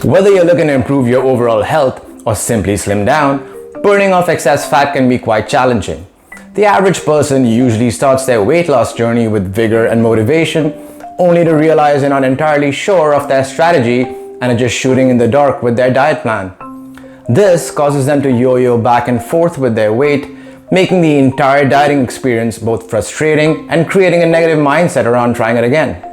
Whether you're looking to improve your overall health or simply slim down, burning off excess fat can be quite challenging. The average person usually starts their weight loss journey with vigor and motivation, only to realize they're not entirely sure of their strategy and are just shooting in the dark with their diet plan. This causes them to yo-yo back and forth with their weight, making the entire dieting experience both frustrating and creating a negative mindset around trying it again.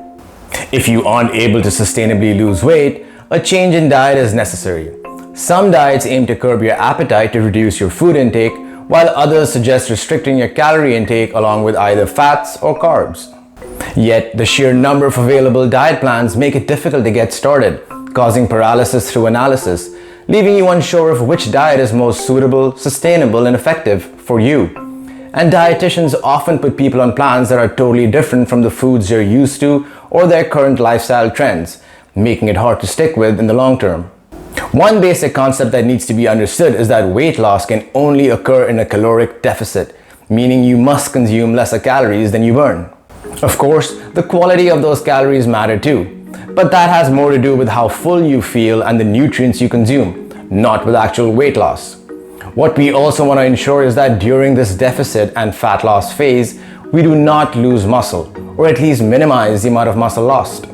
If you aren't able to sustainably lose weight, a change in diet is necessary. Some diets aim to curb your appetite to reduce your food intake, while others suggest restricting your calorie intake along with either fats or carbs. Yet, the sheer number of available diet plans make it difficult to get started, causing paralysis through analysis, leaving you unsure of which diet is most suitable, sustainable, and effective for you. And dietitians often put people on plans that are totally different from the foods they're used to or their current lifestyle trends, making it hard to stick with in the long term. One basic concept that needs to be understood is that weight loss can only occur in a caloric deficit, meaning you must consume lesser calories than you burn. Of course, the quality of those calories matter too, but that has more to do with how full you feel and the nutrients you consume, not with actual weight loss. What we also want to ensure is that during this deficit and fat loss phase, we do not lose muscle, or at least minimize the amount of muscle lost.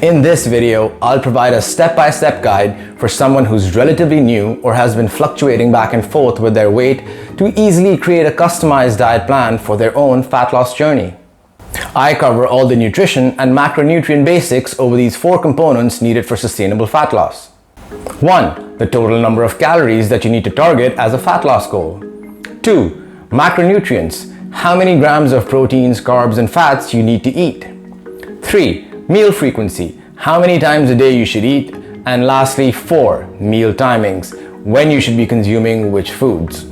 In this video, I'll provide a step-by-step guide for someone who's relatively new or has been fluctuating back and forth with their weight to easily create a customized diet plan for their own fat loss journey. I cover all the nutrition and macronutrient basics over these 4 components needed for sustainable fat loss. 1. The total number of calories that you need to target as a fat loss goal. 2. Macronutrients. How many grams of proteins, carbs, and fats you need to eat. 3. Meal frequency. How many times a day you should eat. And lastly, 4. Meal timings. When you should be consuming which foods.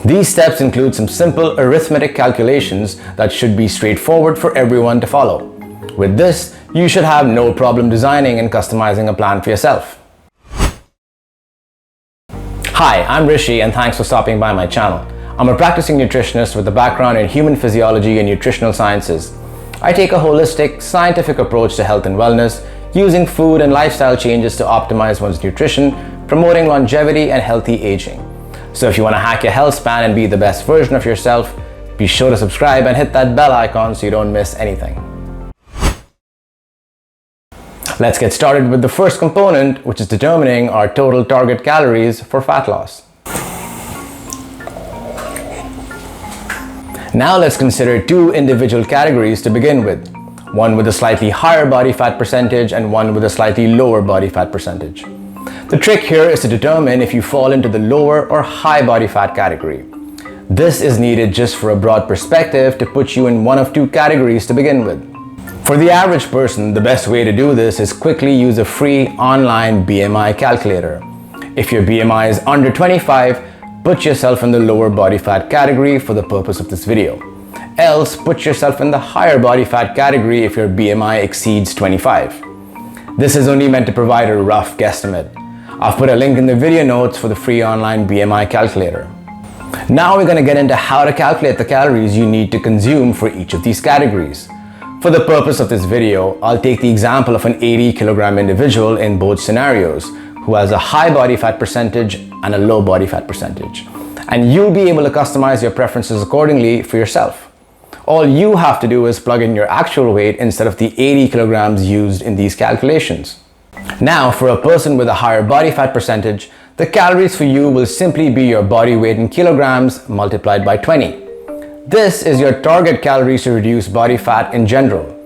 These steps include some simple arithmetic calculations that should be straightforward for everyone to follow. With this, you should have no problem designing and customizing a plan for yourself. Hi, I'm Rishi and thanks for stopping by my channel. I'm a practicing nutritionist with a background in human physiology and nutritional sciences. I take a holistic, scientific approach to health and wellness, using food and lifestyle changes to optimize one's nutrition, promoting longevity and healthy aging. So if you want to hack your health span and be the best version of yourself, be sure to subscribe and hit that bell icon so you don't miss anything. Let's get started with the first component, which is determining our total target calories for fat loss. Now let's consider 2 individual categories to begin with, one with a slightly higher body fat percentage and one with a slightly lower body fat percentage. The trick here is to determine if you fall into the lower or high body fat category. This is needed just for a broad perspective to put you in one of 2 categories to begin with. For the average person, the best way to do this is quickly use a free online BMI calculator. If your BMI is under 25, put yourself in the lower body fat category for the purpose of this video. Else, put yourself in the higher body fat category if your BMI exceeds 25. This is only meant to provide a rough guesstimate. I've put a link in the video notes for the free online BMI calculator. Now we're going to get into how to calculate the calories you need to consume for each of these categories. For the purpose of this video, I'll take the example of an 80 kilogram individual in both scenarios who has a high body fat percentage and a low body fat percentage. And you'll be able to customize your preferences accordingly for yourself. All you have to do is plug in your actual weight instead of the 80 kilograms used in these calculations. Now, for a person with a higher body fat percentage, the calories for you will simply be your body weight in kilograms multiplied by 20. This is your target calories to reduce body fat in general.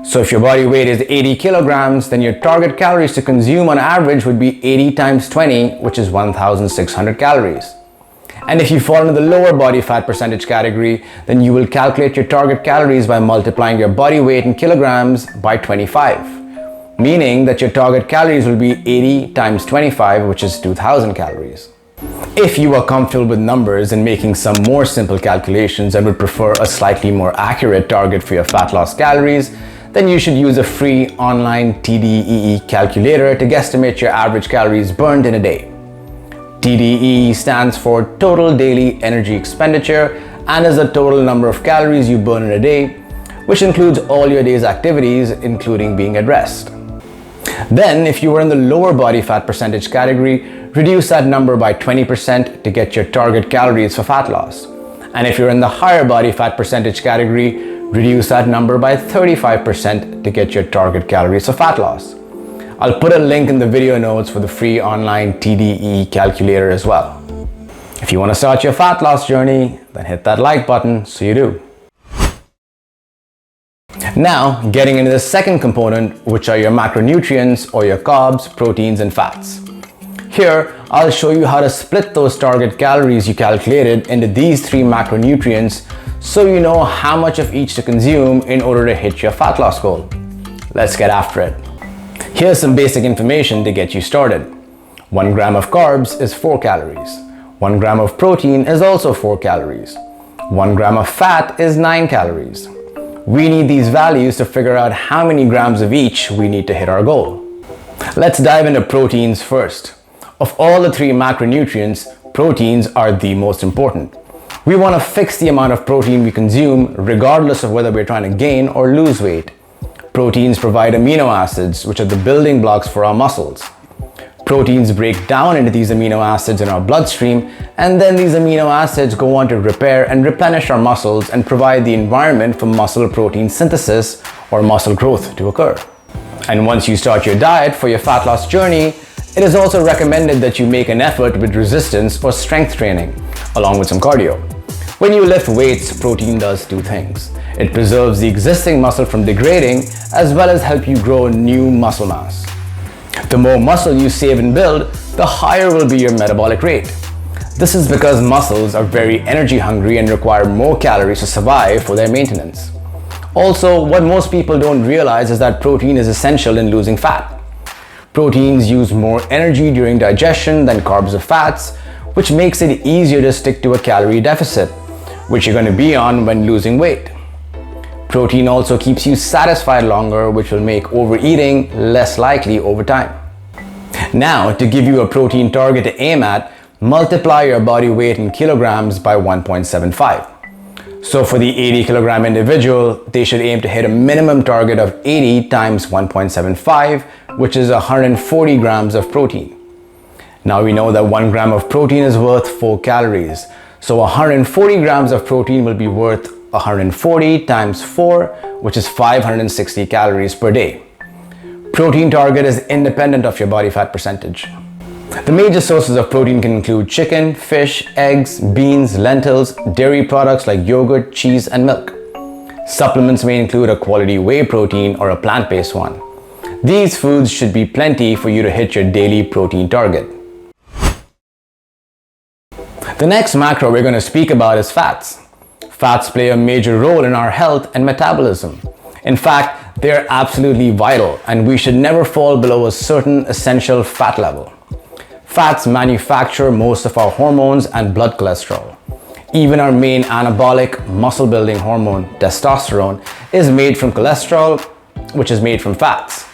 So if your body weight is 80 kilograms, then your target calories to consume on average would be 80 times 20, which is 1,600 calories. And if you fall into the lower body fat percentage category, then you will calculate your target calories by multiplying your body weight in kilograms by 25, meaning that your target calories will be 80 times 25, which is 2,000 calories. If you are comfortable with numbers and making some more simple calculations and would prefer a slightly more accurate target for your fat loss calories, then you should use a free online TDEE calculator to guesstimate your average calories burned in a day. TDEE stands for Total Daily Energy Expenditure and is the total number of calories you burn in a day, which includes all your day's activities, including being at rest. Then, if you were in the lower body fat percentage category, reduce that number by 20% to get your target calories for fat loss. And if you're in the higher body fat percentage category, reduce that number by 35% to get your target calories for fat loss. I'll put a link in the video notes for the free online TDE calculator as well. If you want to start your fat loss journey, then hit that like button so you do. Now, getting into the second component, which are your macronutrients or your carbs, proteins, and fats. Here, I'll show you how to split those target calories you calculated into these three macronutrients so you know how much of each to consume in order to hit your fat loss goal. Let's get after it. Here's some basic information to get you started. 1 gram of carbs is 4 calories. 1 gram of protein is also 4 calories. 1 gram of fat is 9 calories. We need these values to figure out how many grams of each we need to hit our goal. Let's dive into proteins first. Of all the three macronutrients, proteins are the most important. We want to fix the amount of protein we consume regardless of whether we're trying to gain or lose weight. Proteins provide amino acids, which are the building blocks for our muscles. Proteins break down into these amino acids in our bloodstream, and then these amino acids go on to repair and replenish our muscles and provide the environment for muscle protein synthesis or muscle growth to occur. And once you start your diet for your fat loss journey, it is also recommended that you make an effort with resistance or strength training, along with some cardio. When you lift weights, protein does two things. It preserves the existing muscle from degrading, as well as help you grow new muscle mass. The more muscle you save and build, the higher will be your metabolic rate. This is because muscles are very energy hungry and require more calories to survive for their maintenance. Also, what most people don't realize is that protein is essential in losing fat. Proteins use more energy during digestion than carbs or fats, which makes it easier to stick to a calorie deficit, which you're going to be on when losing weight. Protein also keeps you satisfied longer, which will make overeating less likely over time. Now, to give you a protein target to aim at, multiply your body weight in kilograms by 1.75. So for the 80 kilogram individual, they should aim to hit a minimum target of 80 times 1.75, which is 140 grams of protein. Now we know that 1 gram of protein is worth 4 calories. So 140 grams of protein will be worth 140 times 4, which is 560 calories per day. Protein target is independent of your body fat percentage. The major sources of protein can include chicken, fish, eggs, beans, lentils, dairy products like yogurt, cheese, and milk. Supplements may include a quality whey protein or a plant-based one. These foods should be plenty for you to hit your daily protein target. The next macro we're going to speak about is fats. Fats play a major role in our health and metabolism. In fact, they are absolutely vital, and we should never fall below a certain essential fat level. Fats manufacture most of our hormones and blood cholesterol. Even our main anabolic muscle-building hormone, testosterone, is made from cholesterol, which is made from fats.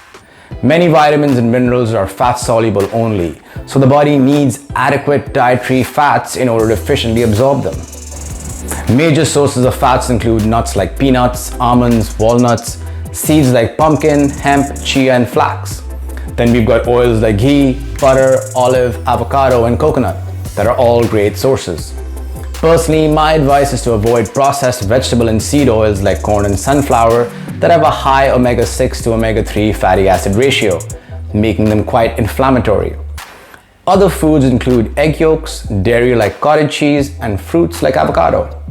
Many vitamins and minerals are fat-soluble only, so the body needs adequate dietary fats in order to efficiently absorb them. Major sources of fats include nuts like peanuts, almonds, walnuts, seeds like pumpkin, hemp, chia, and flax. Then we've got oils like ghee, butter, olive, avocado, and coconut that are all great sources. Personally, my advice is to avoid processed vegetable and seed oils like corn and sunflower that have a high omega-6 to omega-3 fatty acid ratio, making them quite inflammatory. Other foods include egg yolks, dairy like cottage cheese, and fruits like avocado.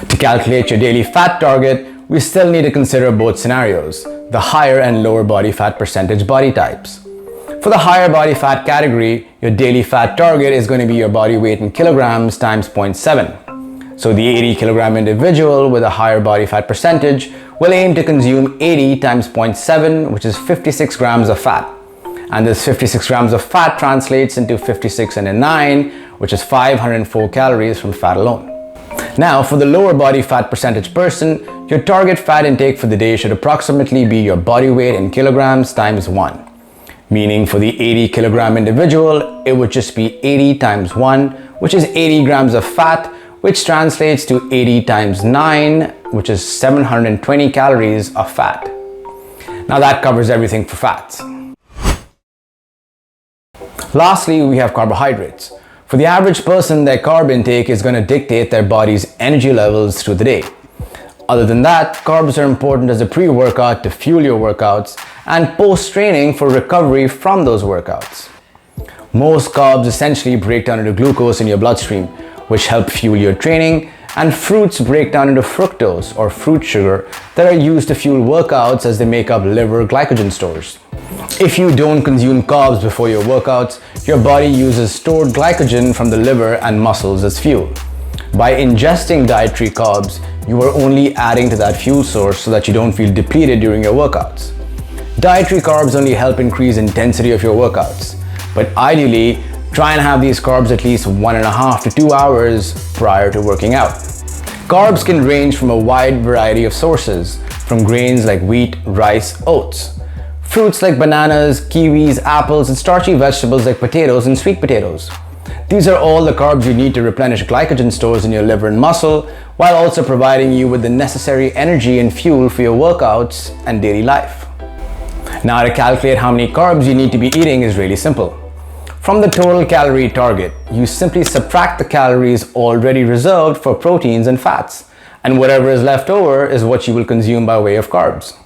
To calculate your daily fat target, we still need to consider both scenarios, the higher and lower body fat percentage body types. For the higher body fat category, your daily fat target is going to be your body weight in kilograms times 0.7. So the 80 kilogram individual with a higher body fat percentage will aim to consume 80 times 0.7, which is 56 grams of fat. And this 56 grams of fat translates into 56 and a 9, which is 504 calories from fat alone. Now, for the lower body fat percentage person, your target fat intake for the day should approximately be your body weight in kilograms times 1. Meaning for the 80 kilogram individual, it would just be 80 times 1, which is 80 grams of fat, which translates to 80 times 9, which is 720 calories of fat. Now that covers everything for fats. Lastly, we have carbohydrates. For the average person, their carb intake is going to dictate their body's energy levels through the day. Other than that, carbs are important as a pre-workout to fuel your workouts and post-training for recovery from those workouts. Most carbs essentially break down into glucose in your bloodstream, which help fuel your training, and fruits break down into fructose or fruit sugar that are used to fuel workouts as they make up liver glycogen stores. If you don't consume carbs before your workouts, your body uses stored glycogen from the liver and muscles as fuel. By ingesting dietary carbs, you are only adding to that fuel source so that you don't feel depleted during your workouts. Dietary carbs only help increase intensity of your workouts, but ideally, try and have these carbs at least 1.5 to 2 hours prior to working out. Carbs can range from a wide variety of sources, from grains like wheat, rice, oats, fruits like bananas, kiwis, apples, and starchy vegetables like potatoes and sweet potatoes. These are all the carbs you need to replenish glycogen stores in your liver and muscle, while also providing you with the necessary energy and fuel for your workouts and daily life. Now, to calculate how many carbs you need to be eating is really simple. From the total calorie target, you simply subtract the calories already reserved for proteins and fats, and whatever is left over is what you will consume by way of carbs.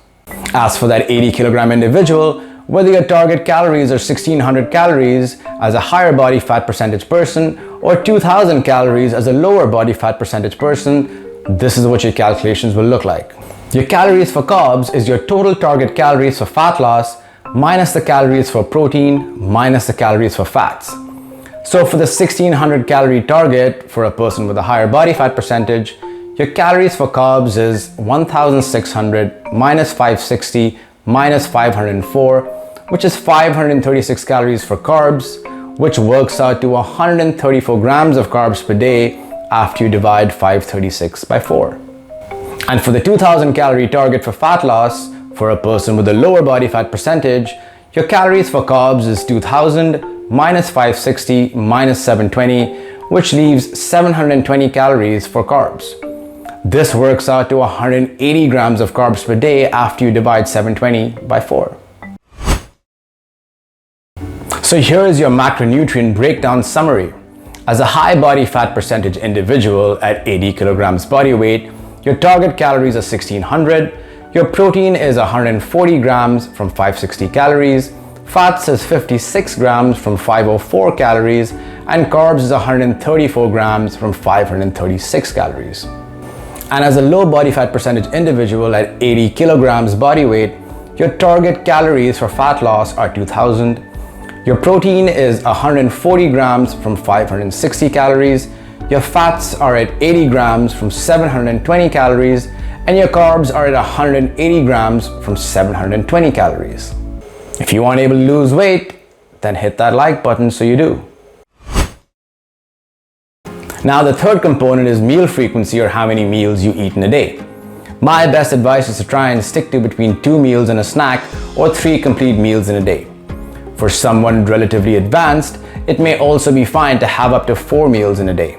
As for that 80 kilogram individual, whether your target calories are 1600 calories as a higher body fat percentage person or 2000 calories as a lower body fat percentage person, this is what your calculations will look like. Your calories for carbs is your total target calories for fat loss minus the calories for protein minus the calories for fats. So for the 1600 calorie target for a person with a higher body fat percentage, your calories for carbs is 1600 minus 560 minus 504, which is 536 calories for carbs, which works out to 134 grams of carbs per day after you divide 536 by 4. And for the 2000 calorie target for fat loss, for a person with a lower body fat percentage, your calories for carbs is 2000 minus 560 minus 720, which leaves 720 calories for carbs. This works out to 180 grams of carbs per day after you divide 720 by 4. So here is your macronutrient breakdown summary. As a high body fat percentage individual at 80 kilograms body weight, your target calories are 1600, your protein is 140 grams from 560 calories, fats is 56 grams from 504 calories, and carbs is 134 grams from 536 calories. And as a low body fat percentage individual at 80 kilograms body weight, your target calories for fat loss are 2000, your protein is 140 grams from 560 calories, your fats are at 80 grams from 720 calories, and your carbs are at 180 grams from 720 calories. If you aren't able to lose weight, then hit that like button so you do. Now the third component is meal frequency, or how many meals you eat in a day. My best advice is to try and stick to between 2 meals and a snack or 3 complete meals in a day. For someone relatively advanced, it may also be fine to have up to 4 meals in a day.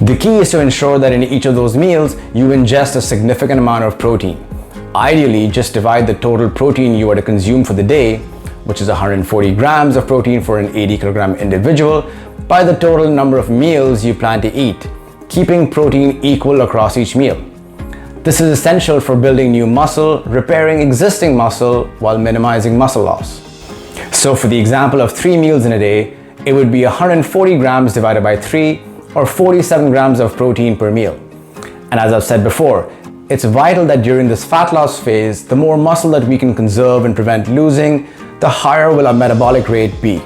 The key is to ensure that in each of those meals, you ingest a significant amount of protein. Ideally, just divide the total protein you are to consume for the day, which is 140 grams of protein for an 80 kilogram individual, by the total number of meals you plan to eat, keeping protein equal across each meal. This is essential for building new muscle, repairing existing muscle, while minimizing muscle loss. So for the example of 3 meals in a day, it would be 140 grams divided by 3, or 47 grams of protein per meal. And as I've said before, it's vital that during this fat loss phase, the more muscle that we can conserve and prevent losing, the higher will our metabolic rate be,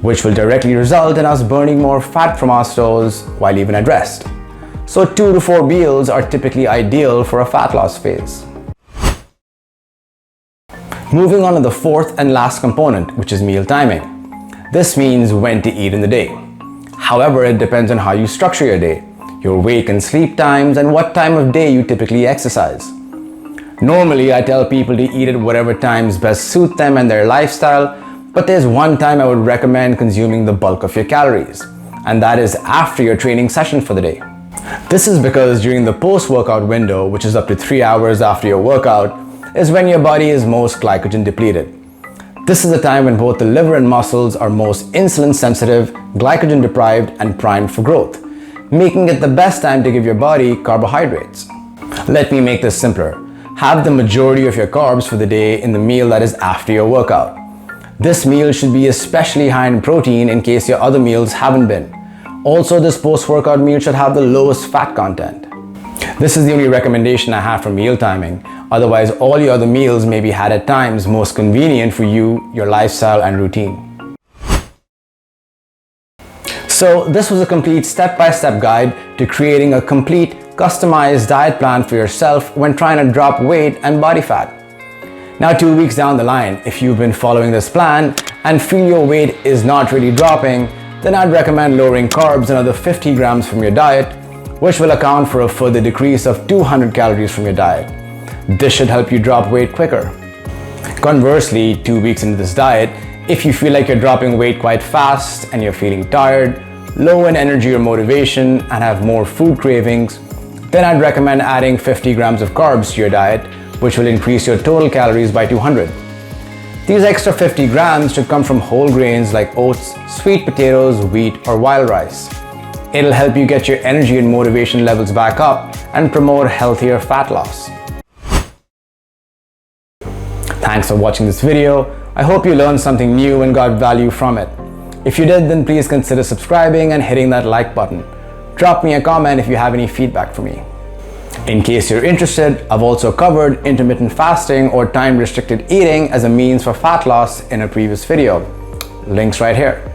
which will directly result in us burning more fat from our stores while even at rest. So 2 to 4 meals are typically ideal for a fat loss phase. Moving on to the fourth and last component, which is meal timing. This means when to eat in the day. However, it depends on how you structure your day, your wake and sleep times, and what time of day you typically exercise. Normally, I tell people to eat at whatever times best suit them and their lifestyle, but there's one time I would recommend consuming the bulk of your calories, and that is after your training session for the day. This is because during the post-workout window, which is up to 3 hours after your workout, is when your body is most glycogen depleted. This is the time when both the liver and muscles are most insulin sensitive, glycogen deprived, and primed for growth, making it the best time to give your body carbohydrates. Let me make this simpler. Have the majority of your carbs for the day in the meal that is after your workout. This meal should be especially high in protein in case your other meals haven't been. Also, this post-workout meal should have the lowest fat content. This is the only recommendation I have for meal timing. Otherwise, all your other meals may be had at times most convenient for you, your lifestyle and routine. So this was a complete step-by-step guide to creating a complete customized diet plan for yourself when trying to drop weight and body fat. Now 2 weeks down the line, if you've been following this plan and feel your weight is not really dropping, then I'd recommend lowering carbs another 50 grams from your diet, which will account for a further decrease of 200 calories from your diet. This should help you drop weight quicker. Conversely, 2 weeks into this diet, if you feel like you're dropping weight quite fast and you're feeling tired, low in energy or motivation, and have more food cravings, then I'd recommend adding 50 grams of carbs to your diet, which will increase your total calories by 200. These extra 50 grams should come from whole grains like oats, sweet potatoes, wheat, or wild rice. It'll help you get your energy and motivation levels back up and promote healthier fat loss. Thanks for watching this video. I hope you learned something new and got value from it. If you did, then please consider subscribing and hitting that like button. Drop me a comment if you have any feedback for me. In case you're interested, I've also covered intermittent fasting or time-restricted eating as a means for fat loss in a previous video. Links right here.